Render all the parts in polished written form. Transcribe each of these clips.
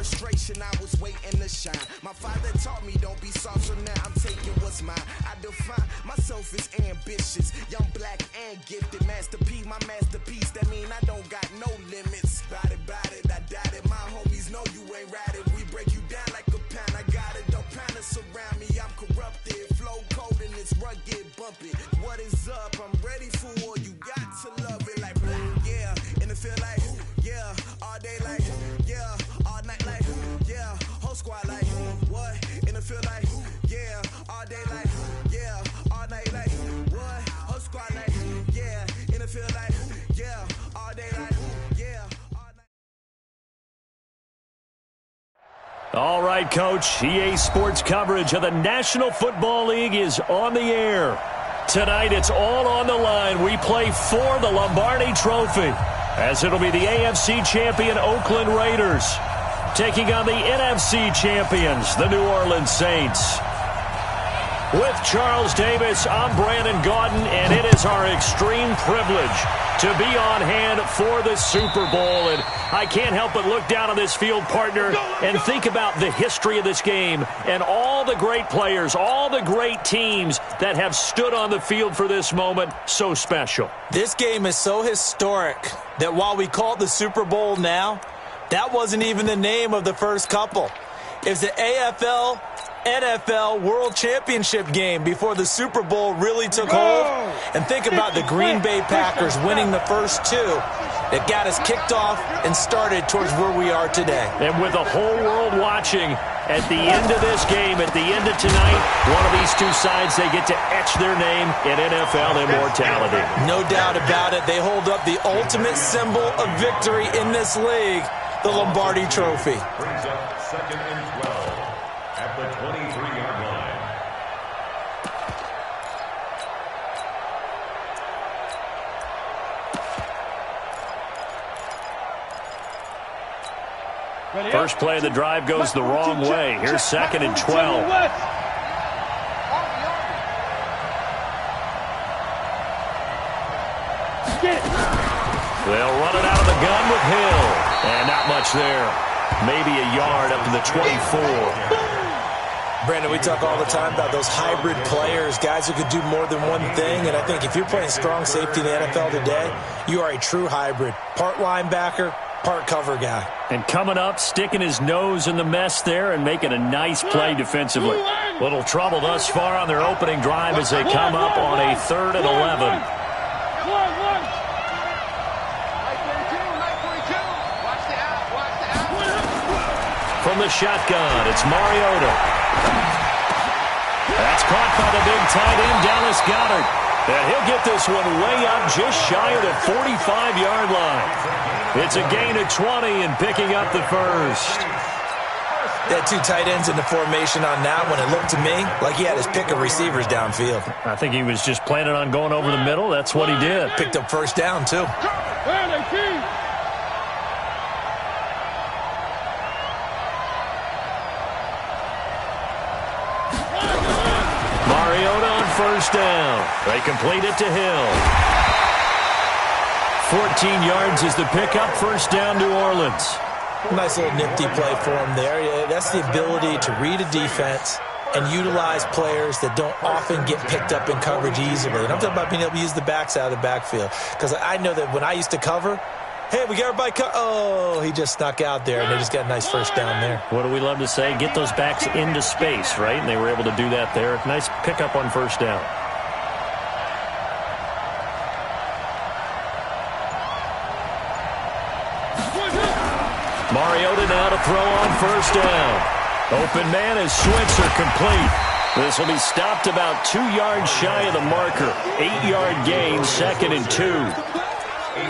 frustration, I was waiting to shine. My father taught me don't be soft, so now I'm taking what's mine. I define myself as ambitious, young, black, and gifted. Master P, my masterpiece, that mean I don't got no limits. Bout it, I doubt it. My homies know you ain't ratted. We break you down like a pound. I got it, don't pound to surround me. I'm corrupted, flow cold and it's rugged, bumpy. What is up? I'm ready for war. You got to love it like yeah, and it feel like yeah, all day like yeah, all night like yeah, whole squad like what? And it feel like yeah, all day like yeah, all night like what? Whole squad like yeah, and it feel like yeah, all day like yeah, all night. All right, Coach. EA Sports coverage of the National Football League is on the air. Tonight, it's all on the line. We play for the Lombardi Trophy, as it'll be the AFC champion Oakland Raiders taking on the NFC champions, the New Orleans Saints. With Charles Davis, I'm Brandon Gaudin, and it is our extreme privilege to be on hand for the Super Bowl. And I can't help but look down on this field, partner, and think about the history of this game and all the great players, all the great teams that have stood on the field for this moment. So special. This game is so historic that while we call it the Super Bowl now, that wasn't even the name of the first couple. It was the AFL NFL World Championship game before the Super Bowl really took hold. And think about the Green Bay Packers winning the first two that got us kicked off and started towards where we are today. And with the whole world watching, at the end of this game, at the end of tonight, one of these two sides, they get to etch their name in NFL immortality. No doubt about it. They hold up the ultimate symbol of victory in this league, the Lombardi Trophy. Brings up 2nd and 12 at the 23-yard line. First play of the drive goes the wrong way. Here's 2nd and 12. They'll run it out of the gun with Hill. And not much there. Maybe a yard up to the 24. Brandon, we talk all the time about those hybrid players, guys who could do more than one thing. And I think if you're playing strong safety in the NFL today, you are a true hybrid. Part linebacker, part cover guy. And coming up, sticking his nose in the mess there and making a nice play defensively. Little trouble thus far on their opening drive as they come up on a 3rd and 11. From the shotgun, it's Mariota. That's caught by the big tight end, Dallas Goedert. And he'll get this one way up just shy of the 45-yard line. It's a gain of 20 and picking up the first. They had two tight ends in the formation on that one. It looked to me like he had his pick of receivers downfield. I think he was just planning on going over the middle. That's what he did. Picked up first down, too. Mariota on first down. They complete it to Hill. 14 yards is the pickup. First down, New Orleans. Nice little nifty play for him there. Yeah, that's the ability to read a defense and utilize players that don't often get picked up in coverage easily. And I'm talking about being able to use the backside of the backfield. Because I know that when I used to cover, hey, we got everybody oh, he just snuck out there, and they just got a nice first down there. What do we love to say? Get those backs into space, right? And they were able to do that there. Nice pickup on first down. Mariota now to throw on first down. Open man is Switzer complete. This will be stopped about 2 yards shy of the marker. 8-yard gain, 2nd and 2.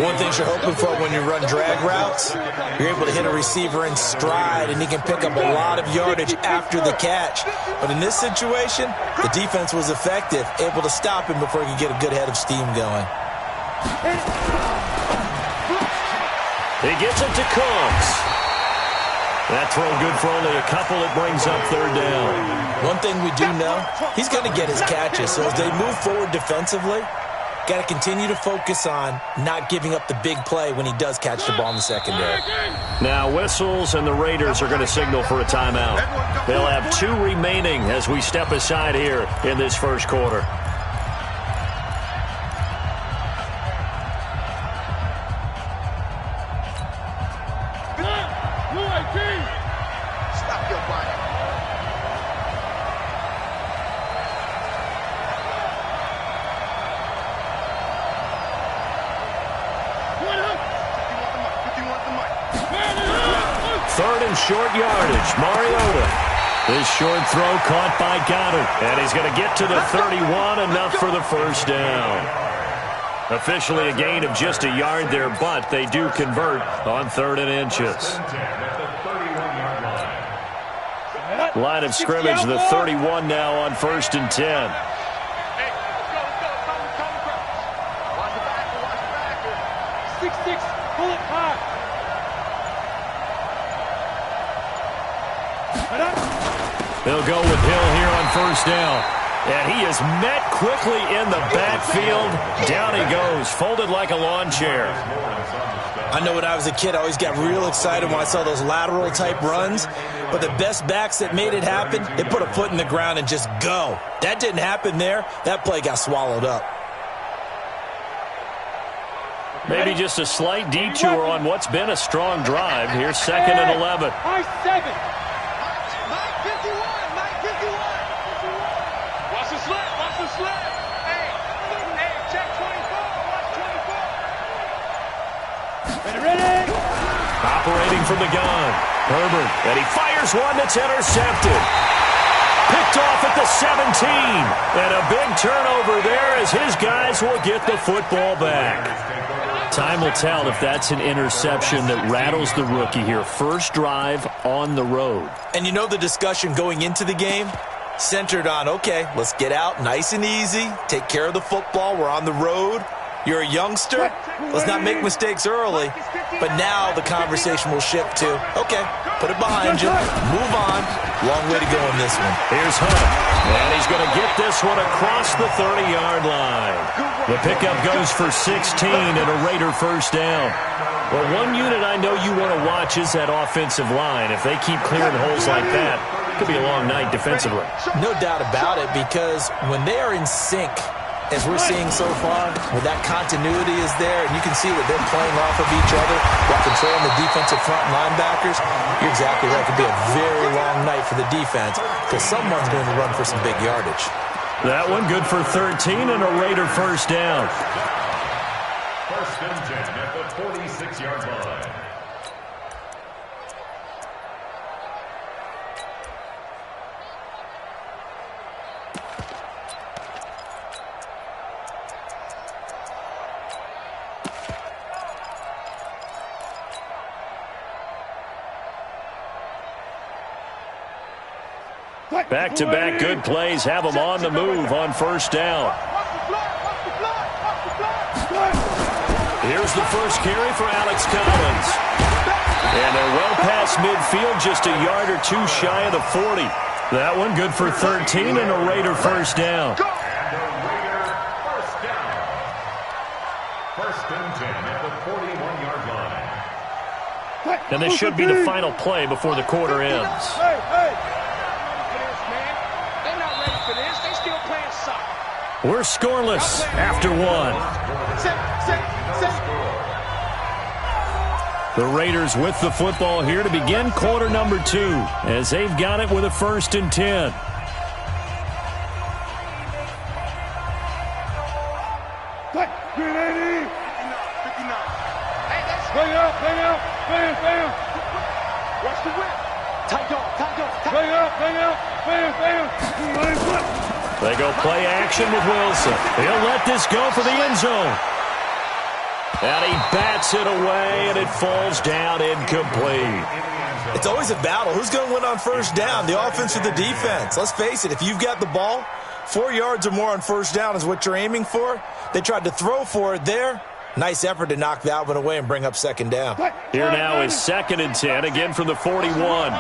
One thing you're hoping for when you run drag routes, you're able to hit a receiver in stride, and he can pick up a lot of yardage after the catch. But in this situation, the defense was effective, able to stop him before he could get a good head of steam going. He gets it to Combs. That throw good for only a couple. It brings up 3rd down. One thing we do know, he's going to get his catches. So as they move forward defensively, Got to continue to focus on not giving up the big play when he does catch the ball in the secondary. Now whistles, and the Raiders are going to signal for a timeout. They'll have 2 remaining as we step aside here in this first quarter. Stop your body. Third and short yardage. Mariota. This short throw caught by Goddard. And he's going to get to the 31, enough for the first down. Officially a gain of just a yard there, but they do convert on 3rd and inches. Line of scrimmage, the 31 now on 1st and 10. They'll go with Hill here on 1st down. And he is met quickly in the backfield. Down he goes, folded like a lawn chair. I know when I was a kid, I always got real excited when I saw those lateral type runs. But the best backs that made it happen, they put a foot in the ground and just go. That didn't happen there. That play got swallowed up. Maybe just a slight detour on what's been a strong drive. Here's 2nd and 11. Operating from the gun. Herbert, and he fires one that's intercepted. Picked off at the 17. And a big turnover there as his guys will get the football back. Time will tell if that's an interception that rattles the rookie here. First drive on the road. And you know the discussion going into the game? Centered on, okay, let's get out nice and easy. Take care of the football. We're on the road. You're a youngster. Let's not make mistakes early. But now the conversation will shift to, okay, put it behind you. Move on. Long way to go in this one. Here's Hunt. And he's going to get this one across the 30-yard line. The pickup goes for 16 and a Raider first down. Well, one unit I know you want to watch is that offensive line. If they keep clearing holes like that, it could be a long night defensively. No doubt about it, because when they are in sync, as we're seeing so far, where that continuity is there, and you can see that they're playing off of each other while controlling the defensive front linebackers, you're exactly right. It could be a very long night for the defense because someone's going to run for some big yardage. That one good for 13 and a Raider first down. 1st and 10 at the 46-yard line. Back-to-back good plays have them on the move on first down. Here's the first carry for Alex Collins. And they're well past midfield, just a yard or two shy of the 40. That one good for 13 and a Raider first down. And a Raider first down. 1st and 10 at the 41-yard line. And this should be the final play before the quarter ends. We're scoreless after one. The Raiders with the football here to begin quarter number 2 as they've got it with a 1st and 10. Watch the whip. Tight dog. They go play action with Wilson. He'll let this go for the end zone. And he bats it away, and it falls down incomplete. It's always a battle. Who's going to win on first down, the offense or the defense? Let's face it, if you've got the ball, 4 yards or more on first down is what you're aiming for. They tried to throw for it there. Nice effort to knock that one away and bring up 2nd down. Here now is 2nd and 10, again from the 41.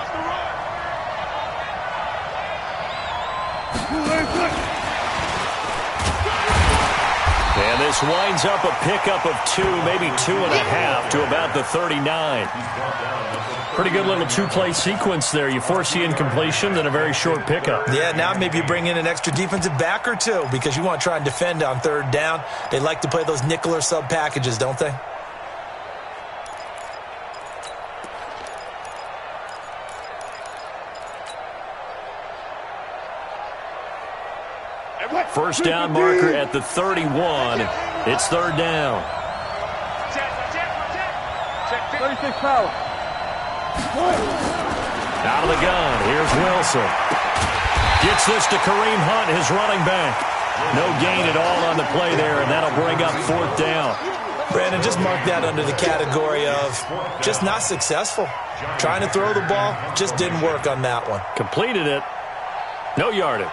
And this winds up a pickup of 2, maybe 2.5 to about the 39. Pretty good little two-play sequence there. You force the incompletion, then a very short pickup. Yeah, now maybe you bring in an extra defensive back or two because you want to try and defend on third down. They like to play those nickel or sub packages, don't they? First down marker at the 31. It's third down. 36 power. Out of the gun. Here's Wilson. Gets this to Kareem Hunt, his running back. No gain at all on the play there, and that'll bring up fourth down. Brandon, just mark that under the category of just not successful. Trying to throw the ball, just didn't work on that one. Completed it. No yardage.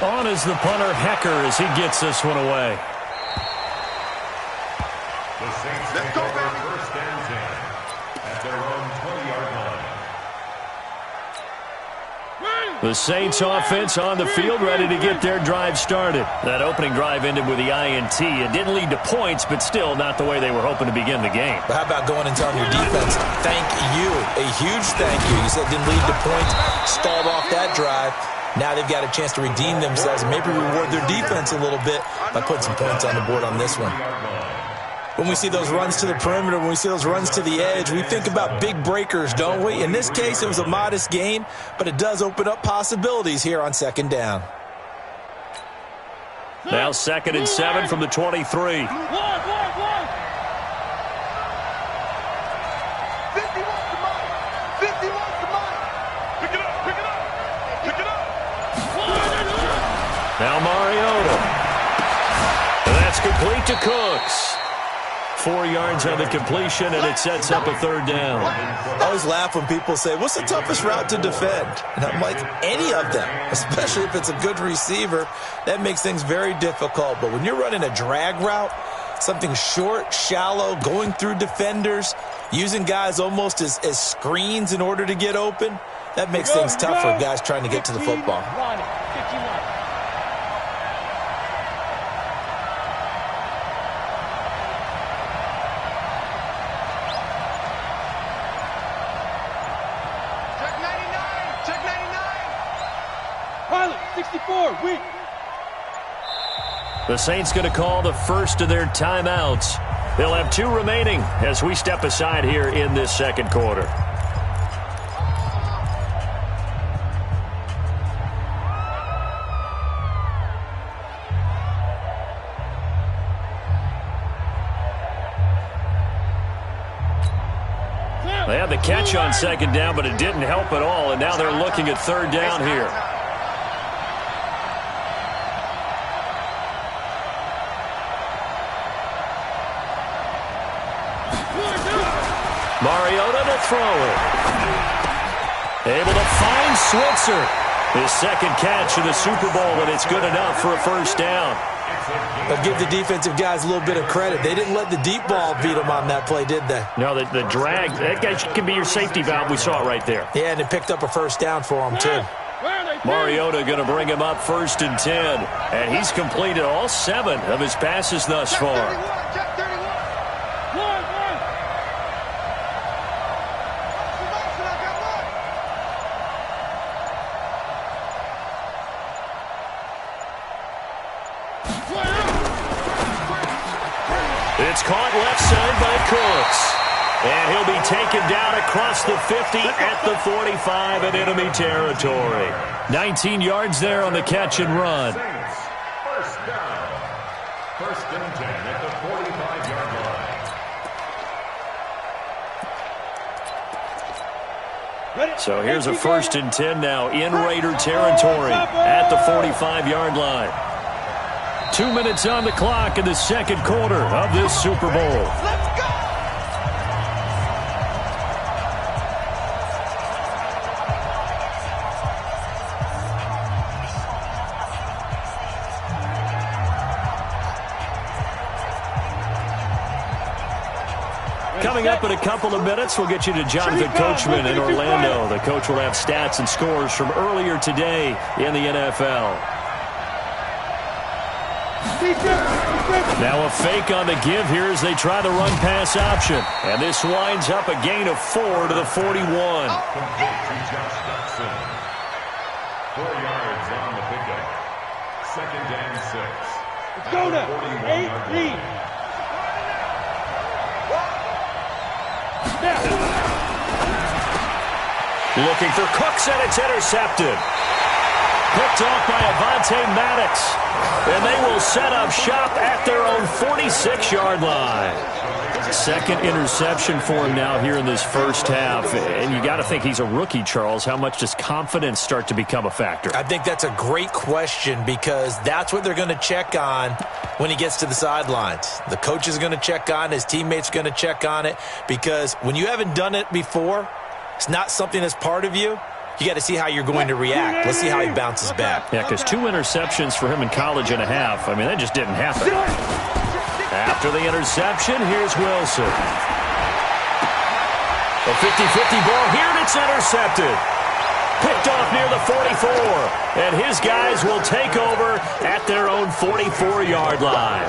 On is the punter, Hecker, as he gets this one away. The Saints take over first and 10 at their own 20-yard line. The Saints offense on the field, ready to get their drive started. That opening drive ended with the INT. It didn't lead to points, but still not the way they were hoping to begin the game. But how about going and telling your defense, thank you, a huge thank you. You said it didn't lead to points, stalled off that drive. Now they've got a chance to redeem themselves and maybe reward their defense a little bit by putting some points on the board on this one. When we see those runs to the perimeter, when we see those runs to the edge, we think about big breakers, don't we? In this case, it was a modest gain, but it does open up possibilities here on second down. Now 2nd and 7 from the 23. Now Mariota. And that's complete to Cooks. 4 yards on the completion, and it sets up a third down. I always laugh when people say, what's the toughest route to defend? And I'm like, any of them, especially if it's a good receiver. That makes things very difficult. But when you're running a drag route, something short, shallow, going through defenders, using guys almost as screens in order to get open, that makes things tough for guys trying to get to the football. The Saints going to call the first of their timeouts. They'll have 2 remaining as we step aside here in this second quarter. They had the catch on second down, but it didn't help at all, and now they're looking at third down here. Mariota to throw it. Able to find Switzer. His second catch in the Super Bowl, and it's good enough for a first down. But give the defensive guys a little bit of credit. They didn't let the deep ball beat them on that play, did they? No, the drag, that guy can be your safety valve. We saw it right there. Yeah, and it picked up a first down for him, too. Mariota going to bring him up 1st and 10. And he's completed all 7 of his passes thus far. It's caught left side by Cooks. And he'll be taken down across the 50 at the 45 in enemy territory. 19 yards there on the catch and run. First down. 1st and 10 at the 45-yard line. So here's a 1st and 10 now in Raider territory at the 45-yard line. 2 minutes on the clock in the second quarter of this Super Bowl. Coming up in a couple of minutes, we'll get you to Jonathan Coachman in Orlando. The coach will have stats and scores from earlier today in the NFL. Now a fake on the give here as they try the run-pass option. And this winds up a gain of 4 to the 41. Complete to Josh Dotson. 4 yards on the pickup. 2nd and 6. Let's go now. 8 lead. Looking for Cooks, and it's intercepted. Picked off by Avonte Maddox. And they will set up shop at their own 46-yard line. 2nd interception for him now here in this first half. And you got to think he's a rookie, Charles. How much does confidence start to become a factor? I think that's a great question because that's what they're going to check on when he gets to the sidelines. The coach is going to check on it. His teammates are going to check on it because when you haven't done it before, it's not something that's part of you. You got to see how you're going to react. Let's see how he bounces back. Yeah, because 2 interceptions for him in college and a half. I mean, that just didn't happen. After the interception, here's Wilson. A 50-50 ball here, and it's intercepted. Picked off near the 44. And his guys will take over at their own 44-yard line.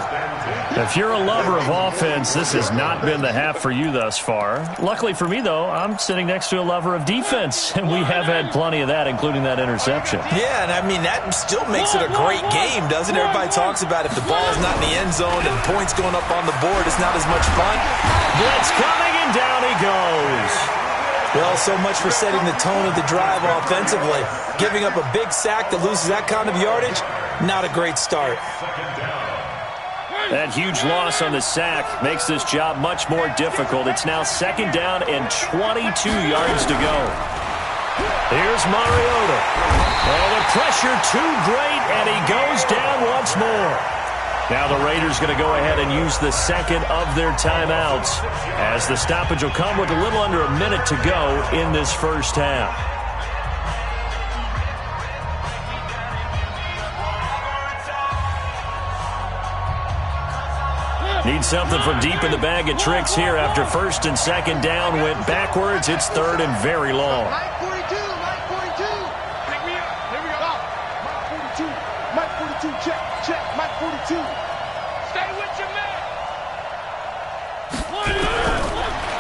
If you're a lover of offense, this has not been the half for you thus far. Luckily for me, though, I'm sitting next to a lover of defense, and we have had plenty of that, including that interception. Yeah, and I mean, that still makes it a great game, doesn't it? Everybody talks about if the ball's not in the end zone and points going up on the board, it's not as much fun. Blitz coming, and down he goes. Well, so much for setting the tone of the drive offensively. Giving up a big sack that loses that kind of yardage, not a great start. That huge loss on the sack makes this job much more difficult. It's now 2nd down and 22 yards to go. Here's Mariota. Oh, the pressure too great, and he goes down once more. Now the Raiders going to go ahead and use the 2nd of their timeouts as the stoppage will come with a little under a minute to go in this first half. Need something from deep in the bag of tricks here after 1st and 2nd down went backwards. It's 3rd and very long. Mike 42, Mike 42. Pick me up. Here we go. Mike 42, check, Mike 42. Stay with your man.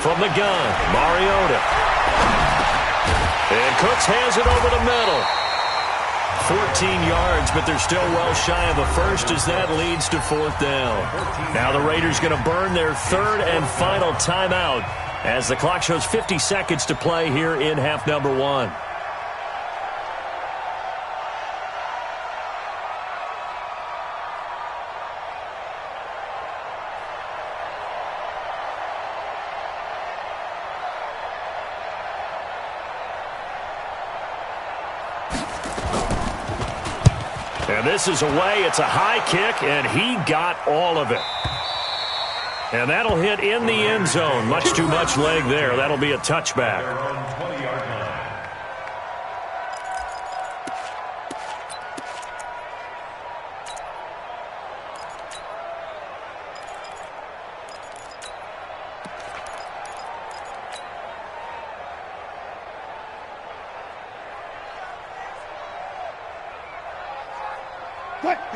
From the gun, Mariota. And Cooks hands it over the middle. 14 yards, but they're still well shy of the first as that leads to 4th down. Now the Raiders going to burn their 3rd and final timeout as the clock shows 50 seconds to play here in half number 1. And this is away. It's a high kick, and he got all of it. And that'll hit in the end zone. Much too much leg there. That'll be a touchback.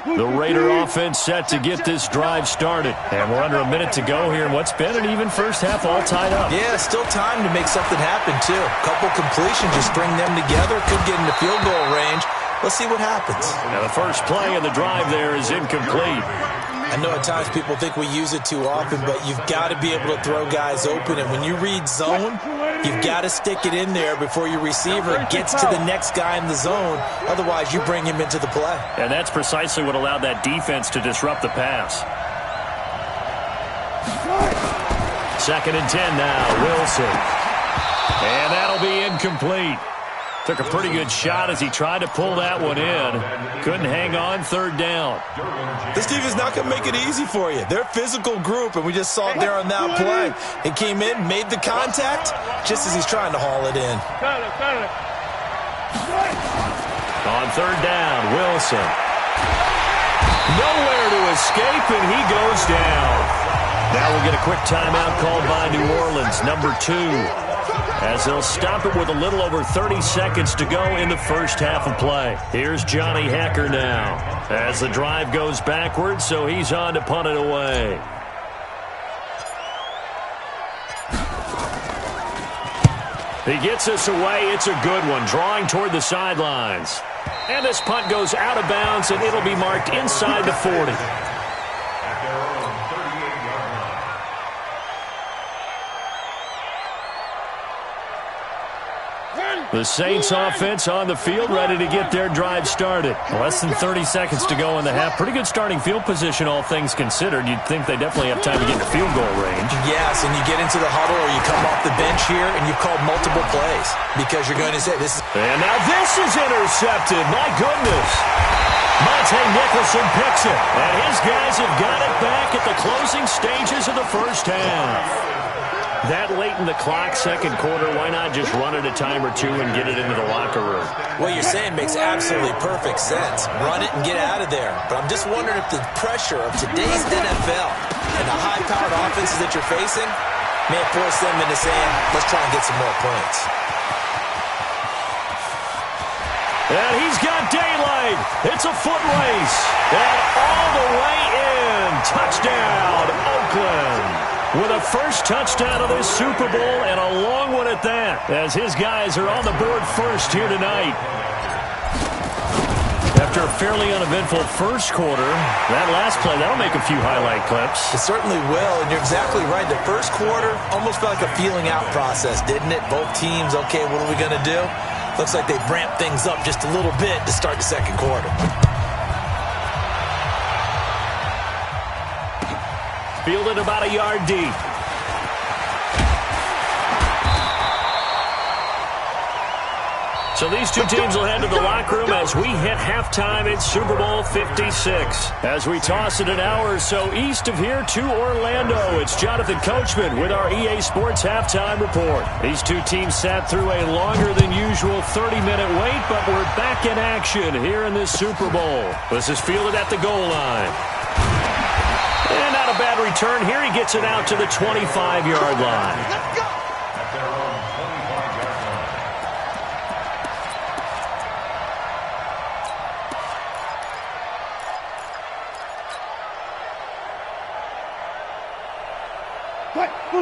The Raider offense set to get this drive started. And we're under a minute to go here in what's been an even first half, all tied up. Yeah, still time to make something happen, too. Couple completions, just string them together. Could get into field goal range. Let's see what happens. Now the first play of the drive there is incomplete. I know at times people think we use it too often, but you've got to be able to throw guys open. And when you read zone, you've got to stick it in there before your receiver gets to the next guy in the zone. Otherwise, you bring him into the play. And that's precisely what allowed that defense to disrupt the pass. 2nd and 10 now, Wilson. And that'll be incomplete. Took a pretty good shot as he tried to pull that one in. Couldn't hang on, 3rd down. This team is not going to make it easy for you. They're a physical group, and we just saw it there on that play. He came in, made the contact, just as he's trying to haul it in. On 3rd down, Wilson. Nowhere to escape, and he goes down. Now we'll get a quick timeout called by New Orleans, number 2, as they'll stop it with a little over 30 seconds to go in the first half of play. Here's Johnny Hacker now as the drive goes backwards, so he's on to punt it away. He gets us away. It's a good one, drawing toward the sidelines. And this punt goes out of bounds, and it'll be marked inside the 40. The Saints offense on the field, ready to get their drive started. Less than 30 seconds to go in the half. Pretty good starting field position, all things considered. You'd think they definitely have time to get in field goal range. Yes, and you get into the huddle or you come off the bench here and you've called multiple plays because you're going to say this is... And now this is intercepted. My goodness. Monte Nicholson picks it. And his guys have got it back at the closing stages of the first half. That late in the clock, second quarter, why not just run it a time or two and get it into the locker room? What you're saying makes absolutely perfect sense. Run it and get out of there. But I'm just wondering if the pressure of today's NFL and the high-powered offenses that you're facing may force them into saying, let's try and get some more points. And he's got daylight. It's a foot race. And all the way in. Touchdown, Oakland. With a first touchdown of this Super Bowl, and a long one at that, as his guys are on the board first here tonight. After a fairly uneventful first quarter, that last play, that'll make a few highlight clips. It certainly will, and you're exactly right. The first quarter almost felt like a feeling out process, didn't it? Both teams, okay, what are we going to do? Looks like they've ramped things up just a little bit to start the second quarter. Fielded about a yard deep. So these two teams will head to the locker room as we hit halftime in Super Bowl 56. As we toss it an hour or so east of here to Orlando, it's Jonathan Coachman with our EA Sports Halftime Report. These two teams sat through a longer than usual 30-minute wait, but we're back in action here in this Super Bowl. This is fielded at the goal line. And not a bad return here. He gets it out to the 25-yard line. Let's go. At their own 25-yard line.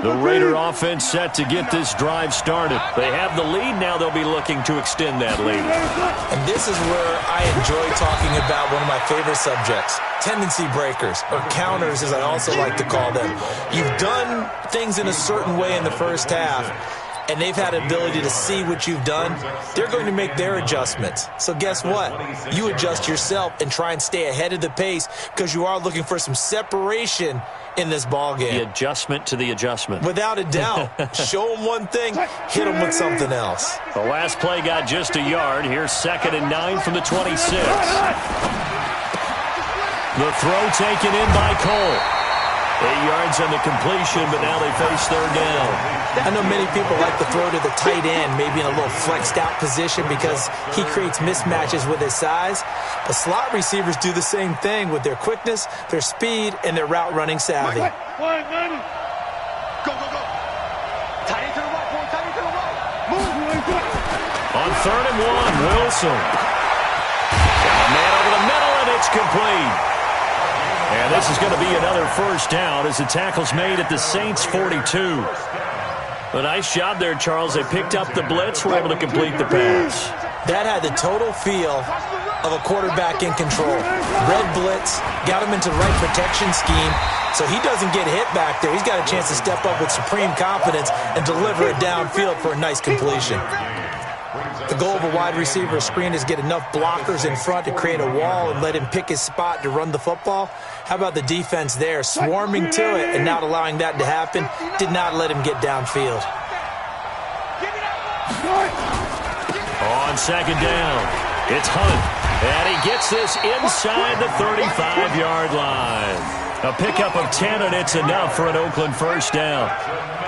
The Raider offense set to get this drive started. They have the lead. Now they'll be looking to extend that lead. And this is where I enjoy talking about one of my favorite subjects, tendency breakers, or counters as I also like to call them. You've done things in a certain way in the first half, and they've had ability to see what you've done. They're going to make their adjustments. So guess what? You adjust yourself and try and stay ahead of the pace because you are looking for some separation in this ball game. The adjustment to the adjustment. Without a doubt. Show them one thing, hit them with something else. The last play got just a yard. Here's 2nd and 9 from the 26. The throw taken in by Cole. 8 yards on the completion, but now they face third down. I know many people like to throw to the tight end, maybe in a little flexed out position because he creates mismatches with his size. But slot receivers do the same thing with their quickness, their speed, and their route running savvy. Go, go, go. Tight end to the right, boy. Tight end to the right. Move. On 3rd and 1, Wilson. Got a man over the middle, and it's complete. And this is going to be another first down as the tackle's made at the Saints' 42. A nice job there, Charles. They picked up the blitz, were able to complete the pass. That had the total feel of a quarterback in control. Red blitz, got him into the right protection scheme, so he doesn't get hit back there. He's got a chance to step up with supreme confidence and deliver it downfield for a nice completion. The goal of a wide receiver screen is get enough blockers in front to create a wall and let him pick his spot to run the football. How about the defense there, swarming to it and not allowing that to happen? Did not let him get downfield. On 2nd down, it's Hunt, and he gets this inside the 35-yard line. A pickup of 10, and it's enough for an Oakland first down.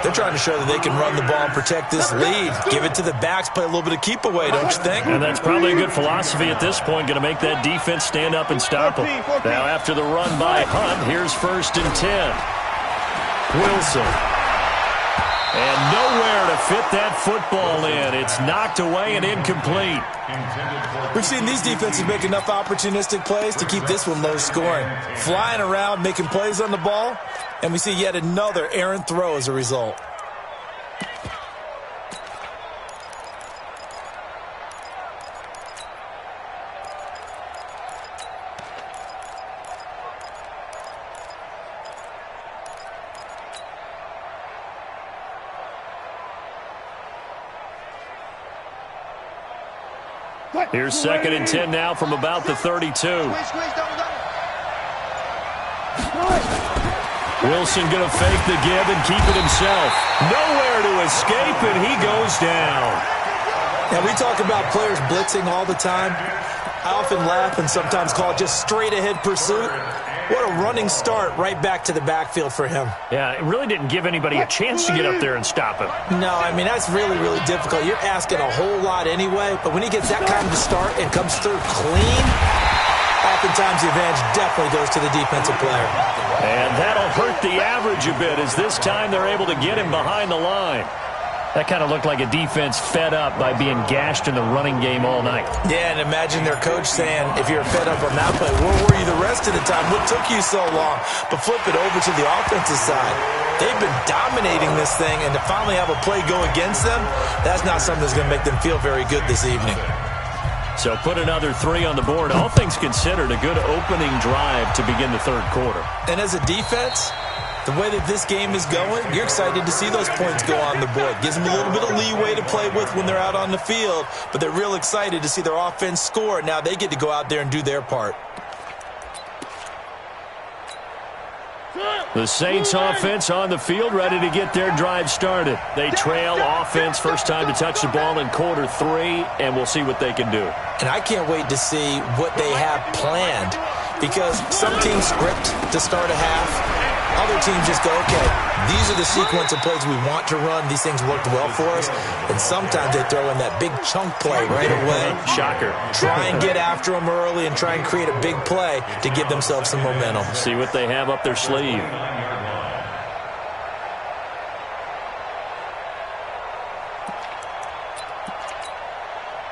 They're trying to show that they can run the ball and protect this lead. Give it to the backs, play a little bit of keep away, don't you think? And that's probably a good philosophy at this point, going to make that defense stand up and stop them. Now after the run by Hunt, here's 1st and 10. Wilson. And nowhere to fit that football in. It's knocked away and incomplete. We've seen these defenses make enough opportunistic plays to keep this one low scoring. Flying around, making plays on the ball, and we see yet another errant throw as a result. Here's 2nd and 10 now from about the 32. Wilson going to fake the give and keep it himself. Nowhere to escape, and he goes down. Now, we talk about players blitzing all the time. I often laugh and sometimes call it just straight-ahead pursuit. What a running start right back to the backfield for him. Yeah, it really didn't give anybody a chance to get up there and stop him. No, I mean, that's really, really difficult. You're asking a whole lot anyway, but when he gets that kind of a start and comes through clean, oftentimes the advantage definitely goes to the defensive player. And that'll hurt the average a bit as this time they're able to get him behind the line. That kind of looked like a defense fed up by being gashed in the running game all night. Yeah, and imagine their coach saying, if you're fed up on that play, where were you the rest of the time? What took you so long? But flip it over to the offensive side. They've been dominating this thing, and to finally have a play go against them, that's not something that's going to make them feel very good this evening. So put another 3 on the board. All things considered, a good opening drive to begin the third quarter. And as a defense, the way that this game is going, you're excited to see those points go on the board. Gives them a little bit of leeway to play with when they're out on the field, but they're real excited to see their offense score. Now they get to go out there and do their part. The Saints offense on the field, ready to get their drive started. They trail offense, first time to touch the ball in quarter 3, and we'll see what they can do. And I can't wait to see what they have planned, because some teams script to start a half. Other teams just go, okay, these are the sequence of plays we want to run. These things worked well for us. And sometimes they throw in that big chunk play right away. Shocker. Try and get after them early and try and create a big play to give themselves some momentum. See what they have up their sleeve.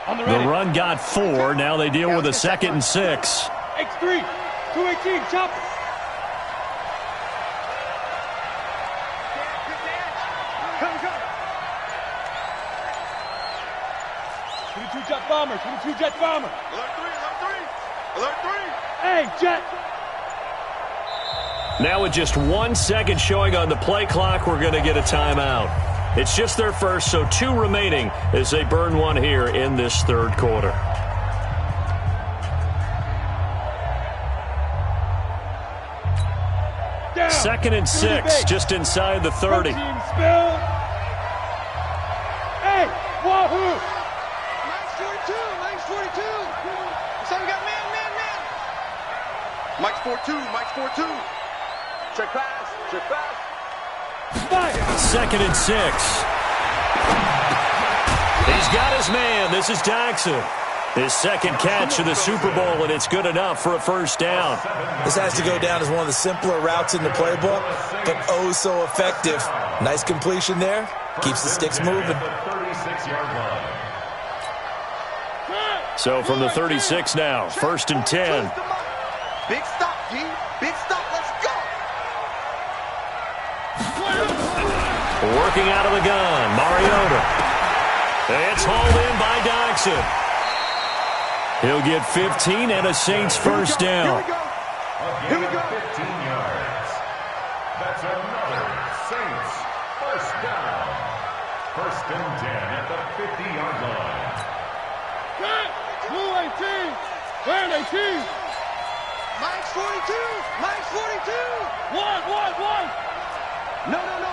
The run got 4. Now they deal with a 2nd and 6. X3, 218, chop. Jet bomber, 22 jet bomber. Alert 3, alert 3, alert 3. Hey, jet. Now with just 1 second showing on the play clock, we're going to get a timeout. It's just their first, so 2 remaining as they burn 1 here in this third quarter. Down. 2nd and 6, just inside the 30. Team spill. Hey, wahoo. Mike's 4-2, Mike's 4-2. Check pass, check pass. 2nd and 6. He's got his man. This is Jackson. His 2nd catch of the Super Bowl, and it's good enough for a first down. This has to go down as one of the simpler routes in the playbook, but oh so effective. Nice completion there. Keeps the sticks moving. So from the 36 now, 1st and 10. Big stop, G. Big stop. Let's go. Working out of the gun, Mariota. It's hauled in by Dodson. He'll get 15 and a Saints first down. Here we go. 15 yards. That's another Saints first down. 1st and 10 at the 50-yard line. Blue 18. Red 18. Mike's 42. Mike's 42. One. No. One.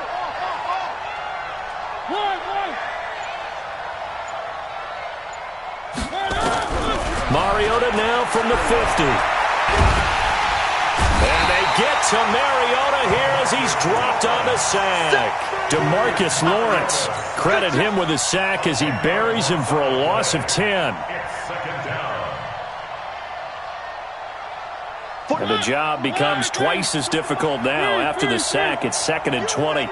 Mariota now from the 50. And they get to Mariota here as he's dropped on the sack. DeMarcus Lawrence, credit him with a sack as he buries him for a loss of 10. And the job becomes twice as difficult now. After the sack, it's 2nd and 20. Let's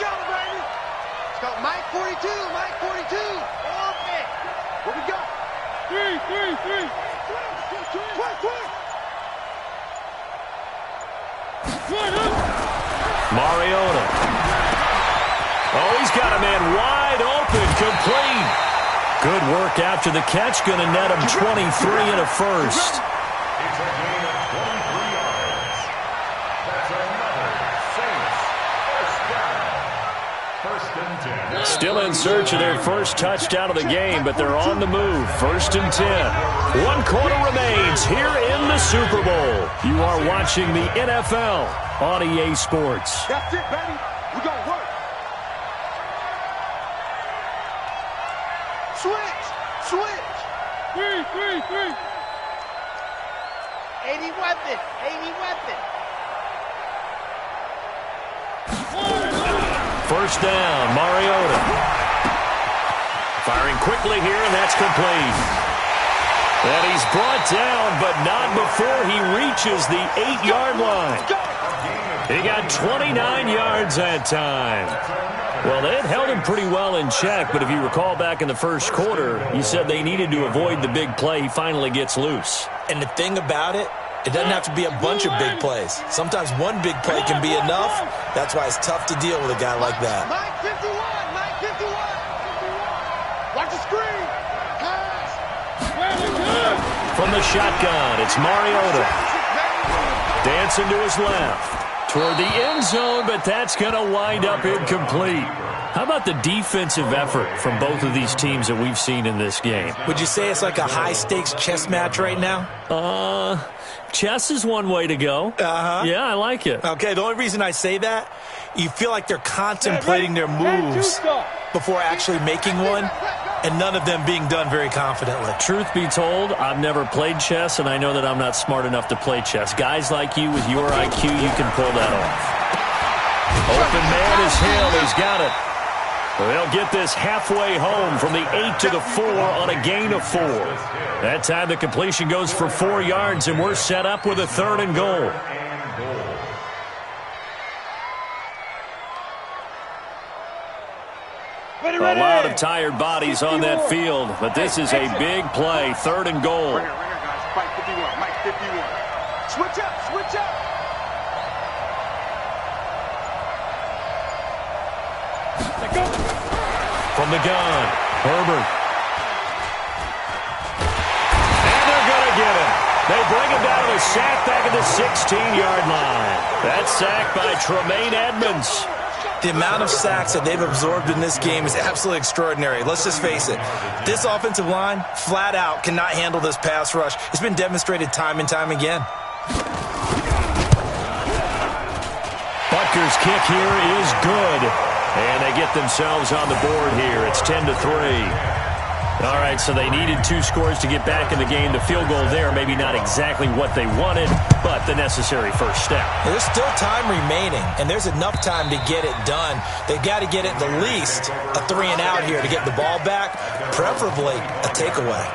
go, baby. Let's go. Mike 42. Mike 42. Open. Where we go? Three. Mariota. Oh, he's got a man wide open, complete. Good work after the catch. Going to net him 23 and a first. It's a gain of 23 yards. That's another Saints first down. First and 10. Still in search of their first touchdown of the game, but they're on the move. 1st and 10. 1 quarter remains here in the Super Bowl. You are watching the NFL on EA Sports. That's it, baby. We gonna work. Switch. 80 weapon. First down, Mariota. Firing quickly here, and that's complete. And he's brought down, but not before he reaches the 8-yard line. He got 29 yards that time. Well, they had held him pretty well in check, but if you recall back in the first quarter, you said they needed to avoid the big play. He finally gets loose. And the thing about it, it doesn't have to be a bunch of big plays. Sometimes one big play can be enough. That's why it's tough to deal with a guy like that. Mike 51. Watch the screen. Pass. From the shotgun, it's Mariota. Dancing to his left. Toward the end zone, but that's going to wind up incomplete. How about the defensive effort from both of these teams that we've seen in this game? Would you say it's like a high-stakes chess match right now? Chess is one way to go. Yeah, I like it. Okay, the only reason I say that, you feel like they're contemplating their moves before actually making one, and none of them being done very confidently. Truth be told, I've never played chess, and I know that I'm not smart enough to play chess. Guys like you with your IQ, you can pull that off. Open man is Hill. He's got it. They'll get this halfway home from the 8 to the 4 on a gain of 4. That time the completion goes for 4 yards, and we're set up with a 3rd and goal. A lot of tired bodies on that field, but this is a big play. 3rd and goal. Right here, guys. Mike 51. Switch up. From the gun, Herbert. And they're going to get him. They bring him down to a sack back at the 16-yard line. That sack by Tremaine Edmonds. The amount of sacks that they've absorbed in this game is absolutely extraordinary. Let's just face it. This offensive line, flat out, cannot handle this pass rush. It's been demonstrated time and time again. Butker's kick here is good. And they get themselves on the board here. It's 10-3. All right, so they needed 2 scores to get back in the game. The field goal there, maybe not exactly what they wanted, but the necessary first step. There's still time remaining, and there's enough time to get it done. They've got to get at the least a 3-and-out here to get the ball back, preferably a takeaway.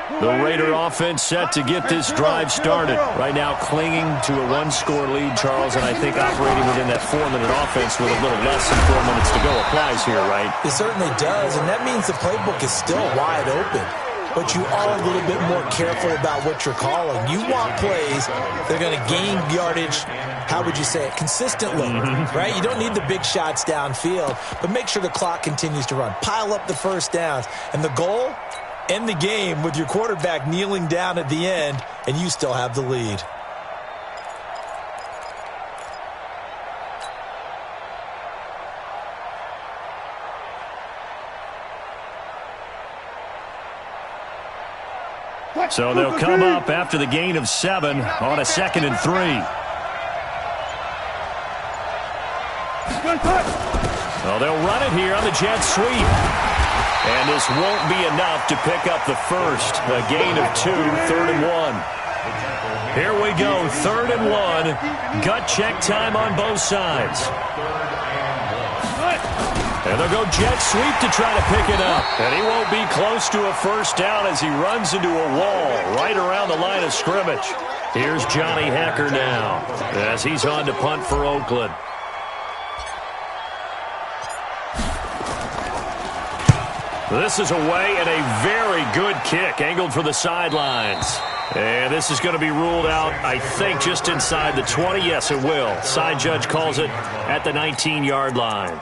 The Raider offense set to get this drive started. Right now clinging to a 1-score lead, Charles, and I think operating within that 4-minute offense with a little less than 4 minutes to go applies here, right? It certainly does, and that means the playbook is still wide open. But you are a little bit more careful about what you're calling. You want plays that are going to gain yardage, how would you say it, consistently, right? You don't need the big shots downfield, but make sure the clock continues to run. Pile up the first downs. And the goal? End the game with your quarterback kneeling down at the end, and you still have the lead. So they'll come up after the gain of 7 on a 2nd and 3. Well, they'll run it here on the jet sweep. And this won't be enough to pick up the first. A gain of 2, 3rd and 1. Here we go, 3rd and 1. Gut check time on both sides. And they'll go jet sweep to try to pick it up. And he won't be close to a first down as he runs into a wall right around the line of scrimmage. Here's Johnny Hacker now as he's on to punt for Oakland. This is away and a very good kick angled for the sidelines. And this is going to be ruled out, I think, just inside the 20. Yes, it will. Side judge calls it at the 19-yard line.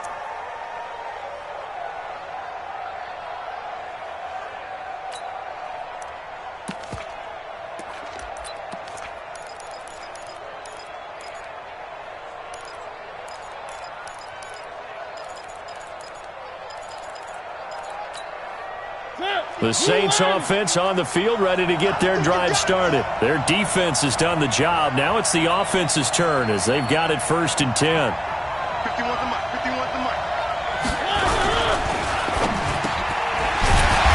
The Saints offense on the field, ready to get their drive started. Their defense has done the job. Now it's the offense's turn as they've got it 1st and 10. 51 the mic. 51 the mic.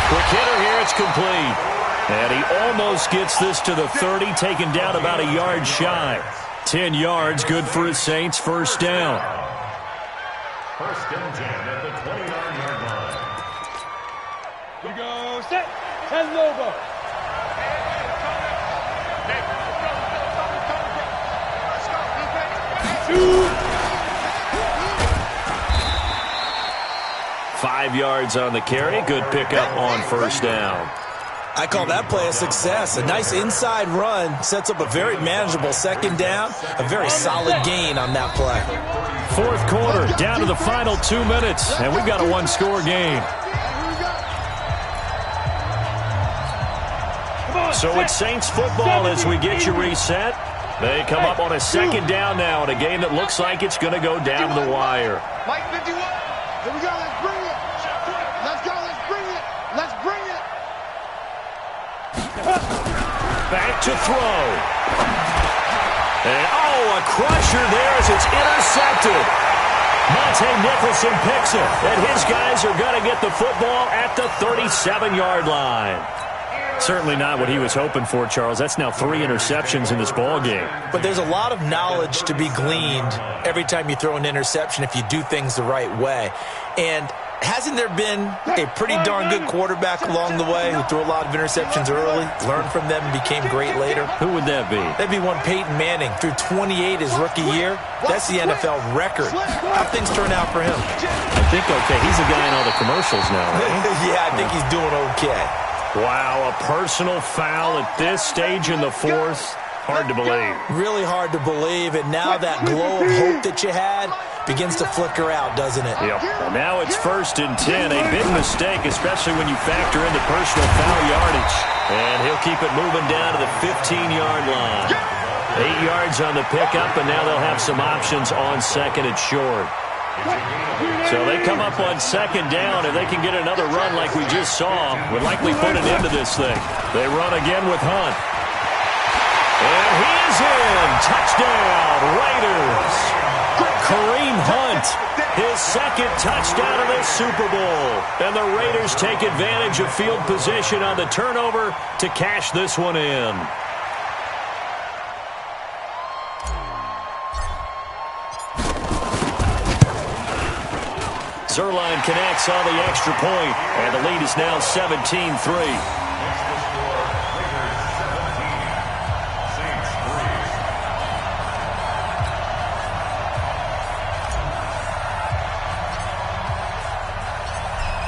Quick hitter here, it's complete. And he almost gets this to the 30, taken down about a yard shy. 10 yards, good for his Saints, 1st down. 1st and 10 at the 29-yard line. We go set. And over. Shoot. 5 yards on the carry. Good pickup on 1st down. I call that play a success. A nice inside run sets up a very manageable 2nd down. A very solid gain on that play. 4th quarter, down to the final 2 minutes, and we've got a 1-score game. So it's Saints football as we get you reset. They come up on a 2nd down now in a game that looks like it's going to go down to the wire. Mike 51. Here we go. Let's bring it. Let's go. Let's bring it. Let's bring it. Back to throw. And, a crusher there as it's intercepted. Monte Nicholson picks it, and his guys are going to get the football at the 37-yard line. Certainly not what he was hoping for, Charles. That's now 3 interceptions in this ball game. But there's a lot of knowledge to be gleaned every time you throw an interception if you do things the right way. And hasn't there been a pretty darn good quarterback along the way who threw a lot of interceptions early, learned from them, and became great later? Who would that be? That'd be one Peyton Manning. Threw 28 his rookie year. That's the NFL record. How things turn out for him? I think okay. He's a guy in all the commercials now, right? Yeah, I think he's doing okay. Wow, a personal foul at this stage in the 4th. Hard to believe. Really hard to believe, and now that glow of hope that you had begins to flicker out, doesn't it? Yep. And now it's 1st and 10. A big mistake, especially when you factor in the personal foul yardage. And he'll keep it moving down to the 15-yard line. 8 yards on the pickup, and now they'll have some options on 2nd and short. So they come up on 2nd down. If they can get another run like we just saw, would likely put an end to this thing. They run again with Hunt. And he is in. Touchdown, Raiders. Kareem Hunt, his 2nd touchdown of this Super Bowl. And the Raiders take advantage of field position on the turnover to cash this one in. Zerline connects on the extra point, and the lead is now 17-3.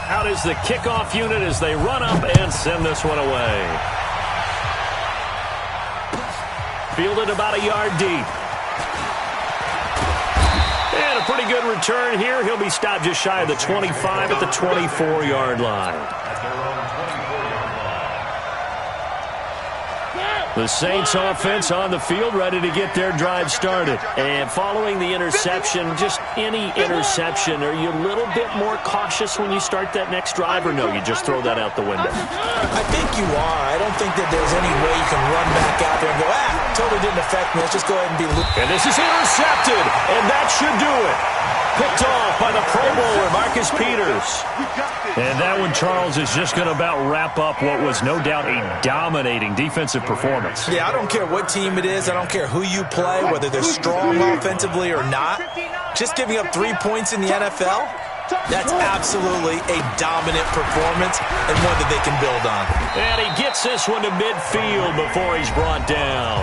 Out is the kickoff unit as they run up and send this one away. Fielded about a yard deep. And a pretty good return here. He'll be stopped just shy of the 25 at the 24-yard line. The Saints offense on the field ready to get their drive started. And following the interception, just any interception, are you a little bit more cautious when you start that next drive, or no, you just throw that out the window? I think you are. I don't think that there's any way you can run back out there and go, totally didn't affect me. Let's just go ahead and be looped. And this is intercepted, and that should do it. Picked off by the Pro Bowler, Marcus Peters. And that one, Charles, is just going to about wrap up what was no doubt a dominating defensive performance. Yeah, I don't care what team it is. I don't care who you play, whether they're strong offensively or not. Just giving up 3 points in the NFL, that's absolutely a dominant performance and one that they can build on. And he gets this one to midfield before he's brought down.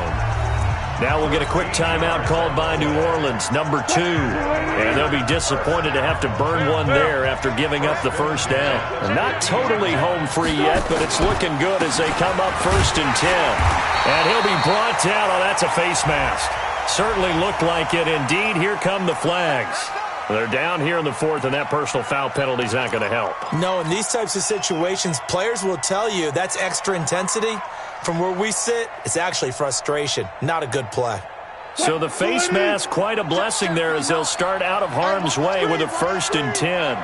Now we'll get a quick timeout called by New Orleans, number 2. And they'll be disappointed to have to burn one there after giving up the first down. Not totally home free yet, but it's looking good as they come up 1st and 10. And he'll be brought down. Oh, that's a face mask. Certainly looked like it. Indeed, here come the flags. They're down here in the 4th, and that personal foul penalty is not going to help. No, in these types of situations, players will tell you that's extra intensity. From where we sit, it's actually frustration. Not a good play. So the face mask, quite a blessing there as they'll start out of harm's way with a 1st and 10.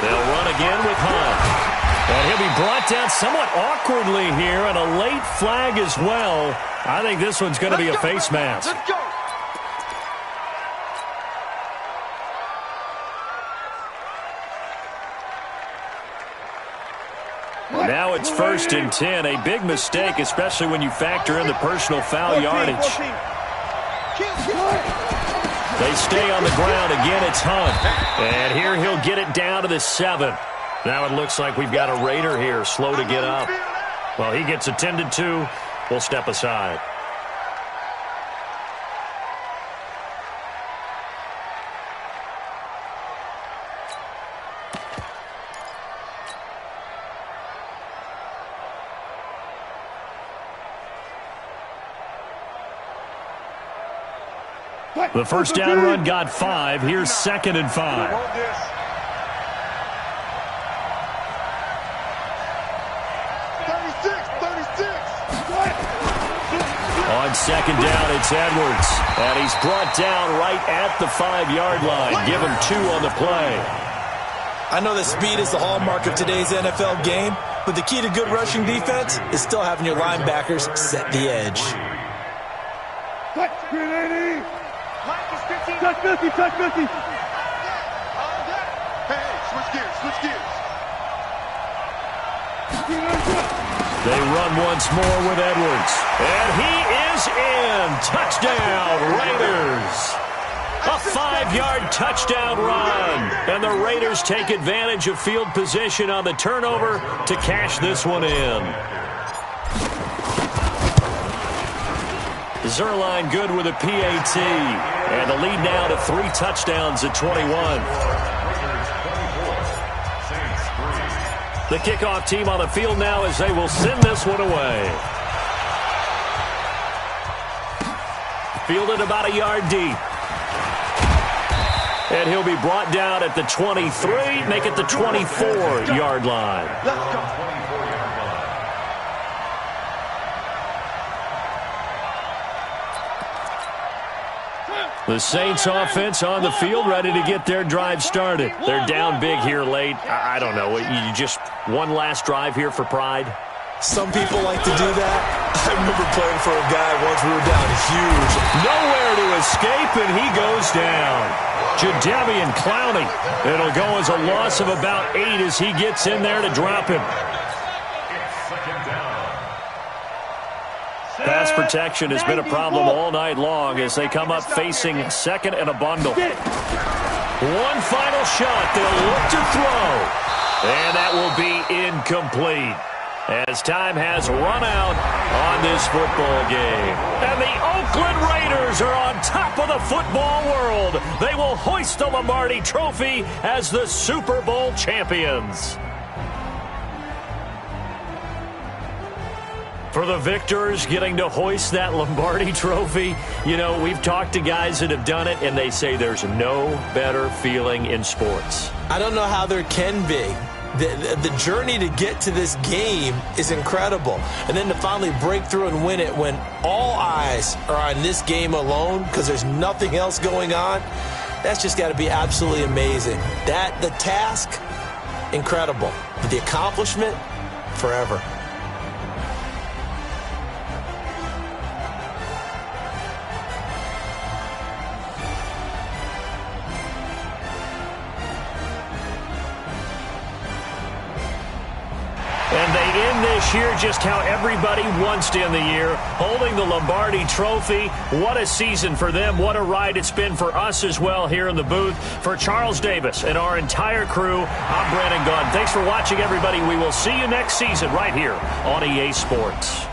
They'll run again with Hunt. And he'll be brought down somewhat awkwardly here, and a late flag as well. I think this one's going to be a face mask. Let's go. Now it's 1st and 10. A big mistake, especially when you factor in the personal foul yardage. They stay on the ground. Again, it's Hunt. And here he'll get it down to the 7. Now it looks like we've got a Raider here, slow to get up. Well, he gets attended to. We'll step aside. The first down run got 5. Here's 2nd and 5. On 2nd down, it's Edwards. And he's brought down right at the 5-yard line. Give him 2 on the play. I know that speed is the hallmark of today's NFL game, but the key to good rushing defense is still having your linebackers set the edge. Touch 50, touch 50. Hey, switch gears, switch gears. They run once more with Edwards. And he is in. Touchdown, Raiders. A 5-yard touchdown run. And the Raiders take advantage of field position on the turnover to cash this one in. Zerline good with a PAT. And the lead now to 3 touchdowns at 21. The kickoff team on the field now as they will send this one away. Fielded about a yard deep. And he'll be brought down at the 23, make it the 24-yard line. Let's go. The Saints offense on the field, ready to get their drive started. They're down big here late. I don't know. You just one last drive here for pride? Some people like to do that. I remember playing for a guy once we were down huge. Nowhere to escape, and he goes down. Jadeveon Clowney. It'll go as a loss of about 8 as he gets in there to drop him. Pass protection has been a problem all night long as they come up facing 2nd and a bundle. One final shot. They'll look to throw. And that will be incomplete as time has run out on this football game. And the Oakland Raiders are on top of the football world. They will hoist the Lombardi Trophy as the Super Bowl champions. For the victors getting to hoist that Lombardi Trophy, you know, we've talked to guys that have done it, and they say there's no better feeling in sports. I don't know how there can be. The journey to get to this game is incredible. And then to finally break through and win it when all eyes are on this game alone because there's nothing else going on, that's just got to be absolutely amazing. The task, incredible. But the accomplishment, forever. And they end this year just how everybody wants to end the year, holding the Lombardi Trophy. What a season for them. What a ride it's been for us as well here in the booth. For Charles Davis and our entire crew, I'm Brandon Gunn. Thanks for watching, everybody. We will see you next season right here on EA Sports.